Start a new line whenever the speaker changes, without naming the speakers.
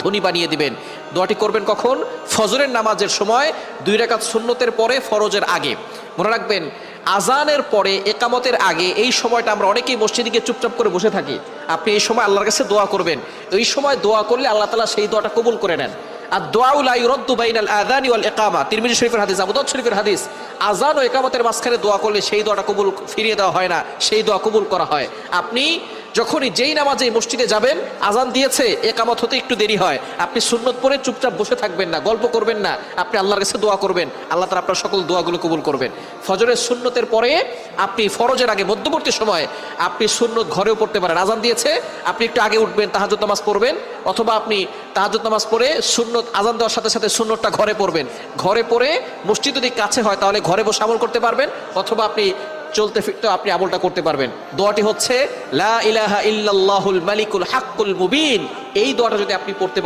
ধনী বানিয়ে দিবেন। দোয়াটি করবেন কখন? ফজরের নামাজের সময় 2 রাকাত সুন্নতের পরে, ফরজের আগে। মনে রাখবেন, আজানের পরে, একামতের আগে এই সময়টা আমরা অনেকেই মসজিদে গিয়ে চুপচাপ করে বসে থাকি। আপনি এই সময় আল্লাহর কাছে দোয়া করবেন। এই সময় দোয়া করলে আল্লাহ তাআলা সেই দোয়াটা কবুল করে নেন। আর দোয়া লা ইউরাদ্দু বাইনাল আযানি ওয়াল ইকামা, তিরমিজি শরীফের হাদিস, আবু দাউদ শরীফের হাদিস। আজান ও ইকামতের মাঝখানে দোয়া করলে সেই দোয়াটা কবুল ফিরিয়ে দেওয়া হয় না, সেই দোয়া কবুল করা হয়। আপনি যখনই যেই নামাজে মসজিদে যাবেন, আজান দিয়েছে, একামত হতে একটু দেরি হয়, আপনি সুন্নত পড়ে চুপচাপ বসে থাকবেন না, গল্প করবেন না, আপনি আল্লাহর কাছে দোয়া করবেন। আল্লাহ তাআলা আপনার সকল দোয়াগুলো কবুল করবেন। ফজরের সুন্নতের পরে আপনি ফরজের আগে মধ্যবর্তী সময় আপনি সুন্নত ঘরেও পড়তে পারেন। আজান দিয়েছে, আপনি একটু আগে উঠবেন, তাহাজ্জুদ নামাজ পড়বেন, অথবা আপনি তাহাজ্জুদ নামাজ পড়ে সুন্নত আজান দেওয়ার সাথে সাথে সুন্নতটা ঘরে পড়বেন। ঘরে পড়ে মসজিদ যদি কাছে হয় তাহলে ঘরে বসে আমল করতে পারবেন, অথবা আপনি চলতে ফিরতে আপনি আমলটা করতে পারবেন। দোয়াটি হচ্ছে লা ইলাহা ইল্লাল্লাহুল মালিকুল হাক্কুল মুবিন। এই দোয়াটা যদি আপনি পড়তে